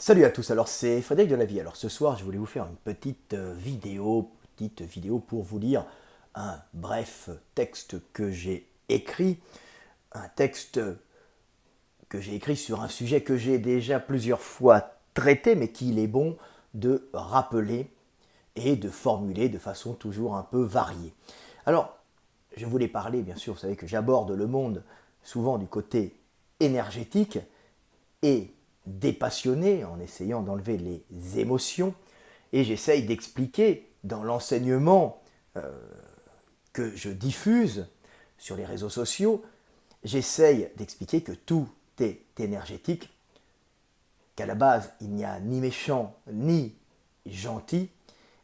Salut à tous, alors c'est Frédéric de la Vie. Alors ce soir je voulais vous faire une petite vidéo pour vous lire un bref texte que j'ai écrit, un texte que j'ai écrit sur un sujet que j'ai déjà plusieurs fois traité mais qu'il est bon de rappeler et de formuler de façon toujours un peu variée. Alors je voulais parler, bien sûr, vous savez que j'aborde le monde souvent du côté énergétique et dépassionné en essayant d'enlever les émotions et j'essaye d'expliquer dans l'enseignement que je diffuse sur les réseaux sociaux, j'essaye d'expliquer que tout est énergétique, qu'à la base il n'y a ni méchant ni gentil,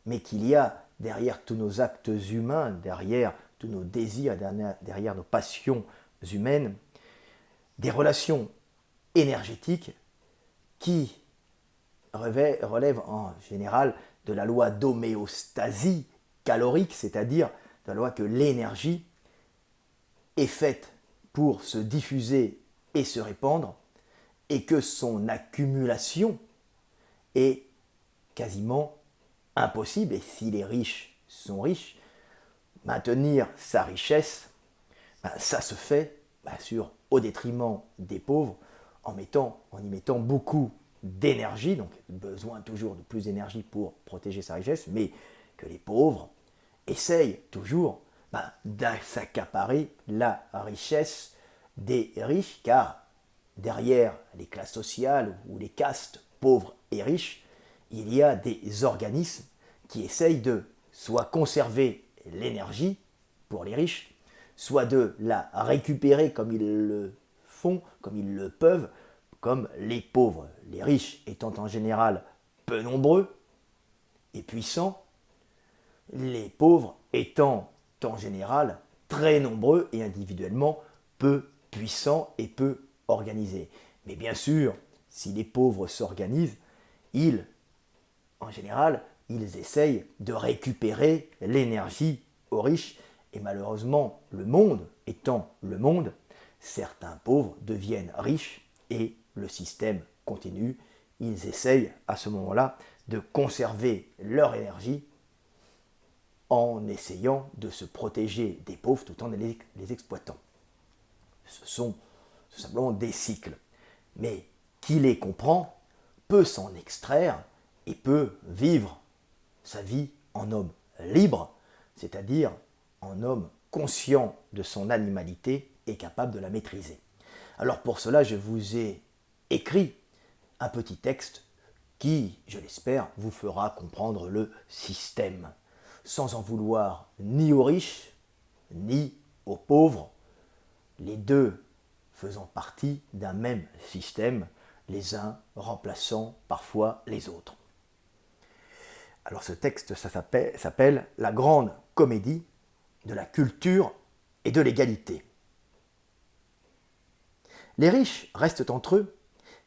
mais qu'il y a derrière tous nos actes humains, derrière tous nos désirs, derrière nos passions humaines, des relations énergétiques qui relève en général de la loi d'homéostasie calorique, c'est-à-dire de la loi que l'énergie est faite pour se diffuser et se répandre, et que son accumulation est quasiment impossible. Et si les riches sont riches, maintenir sa richesse, ça se fait bien sûr au détriment des pauvres, en y mettant beaucoup d'énergie, donc besoin toujours de plus d'énergie pour protéger sa richesse, mais que les pauvres essayent toujours s'accaparer la richesse des riches, car derrière les classes sociales ou les castes pauvres et riches, il y a des organismes qui essayent de soit conserver l'énergie pour les riches, soit de la récupérer comme ils le font, comme ils le peuvent, comme les pauvres, les riches étant en général peu nombreux et puissants, les pauvres étant en général très nombreux et individuellement peu puissants et peu organisés. Mais bien sûr, si les pauvres s'organisent, en général, ils essayent de récupérer l'énergie aux riches. Et malheureusement, le monde étant le monde, certains pauvres deviennent riches et le système continue. Ils essayent à ce moment-là de conserver leur énergie en essayant de se protéger des pauvres tout en les exploitant. Ce sont tout simplement des cycles. Mais qui les comprend peut s'en extraire et peut vivre sa vie en homme libre, c'est-à-dire en homme conscient de son animalité et capable de la maîtriser. Alors pour cela, je vous ai écrit un petit texte qui, je l'espère, vous fera comprendre le système, sans en vouloir ni aux riches, ni aux pauvres, les deux faisant partie d'un même système, les uns remplaçant parfois les autres. Alors ce texte, ça s'appelle La grande comédie de la culture et de l'égalité. Les riches restent entre eux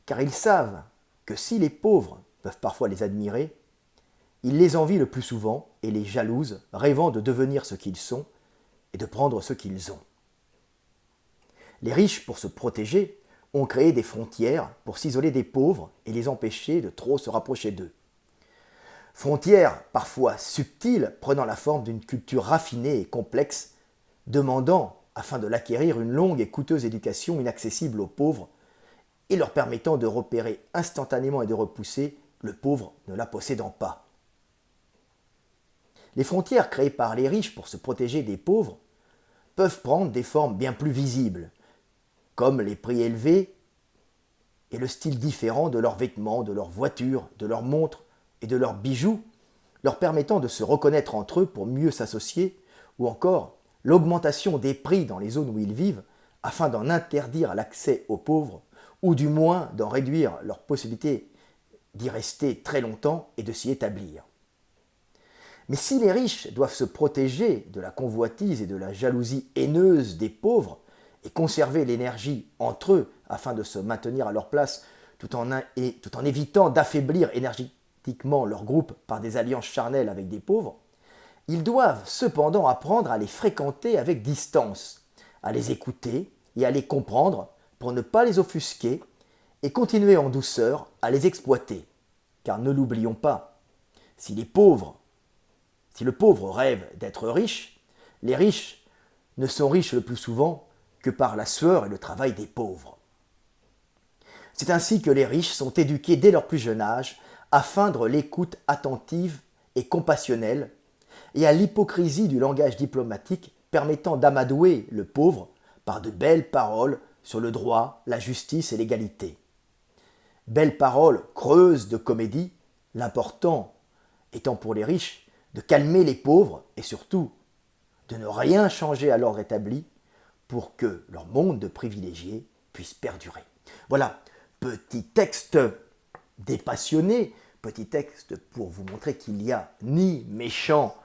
car ils savent que si les pauvres peuvent parfois les admirer, ils les envient le plus souvent et les jalousent, rêvant de devenir ce qu'ils sont et de prendre ce qu'ils ont. Les riches, pour se protéger, ont créé des frontières pour s'isoler des pauvres et les empêcher de trop se rapprocher d'eux. Frontières parfois subtiles, prenant la forme d'une culture raffinée et complexe, demandant, afin de l'acquérir, une longue et coûteuse éducation inaccessible aux pauvres et leur permettant de repérer instantanément et de repousser le pauvre ne la possédant pas. Les frontières créées par les riches pour se protéger des pauvres peuvent prendre des formes bien plus visibles, comme les prix élevés et le style différent de leurs vêtements, de leurs voitures, de leurs montres et de leurs bijoux, leur permettant de se reconnaître entre eux pour mieux s'associer, ou encore l'augmentation des prix dans les zones où ils vivent afin d'en interdire l'accès aux pauvres, ou du moins d'en réduire leur possibilité d'y rester très longtemps et de s'y établir. Mais si les riches doivent se protéger de la convoitise et de la jalousie haineuse des pauvres et conserver l'énergie entre eux afin de se maintenir à leur place tout en évitant d'affaiblir énergétiquement leur groupe par des alliances charnelles avec des pauvres, ils doivent cependant apprendre à les fréquenter avec distance, à les écouter et à les comprendre pour ne pas les offusquer et continuer en douceur à les exploiter. Car ne l'oublions pas, si les pauvres, si le pauvre rêve d'être riche, les riches ne sont riches le plus souvent que par la sueur et le travail des pauvres. C'est ainsi que les riches sont éduqués dès leur plus jeune âge à feindre l'écoute attentive et compassionnelle et à l'hypocrisie du langage diplomatique permettant d'amadouer le pauvre par de belles paroles sur le droit, la justice et l'égalité. Belles paroles creuses de comédie, l'important étant pour les riches de calmer les pauvres et surtout de ne rien changer à l'ordre établi pour que leur monde de privilégiés puisse perdurer. Voilà, petit texte dépassionné, petit texte pour vous montrer qu'il n'y a ni méchant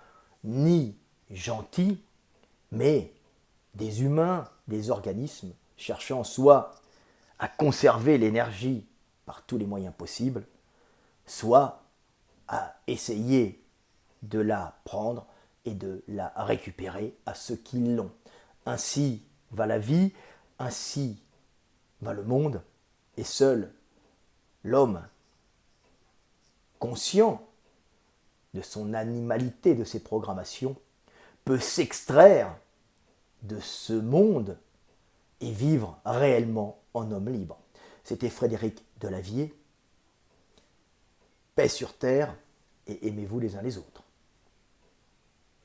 ni gentil, mais des humains, des organismes cherchant soit à conserver l'énergie par tous les moyens possibles, soit à essayer de la prendre et de la récupérer à ceux qui l'ont. Ainsi va la vie, ainsi va le monde, et seul l'homme, conscient de son animalité, de ses programmations, peut s'extraire de ce monde et vivre réellement en homme libre. C'était Frédéric Delavier. Paix sur terre et aimez-vous les uns les autres.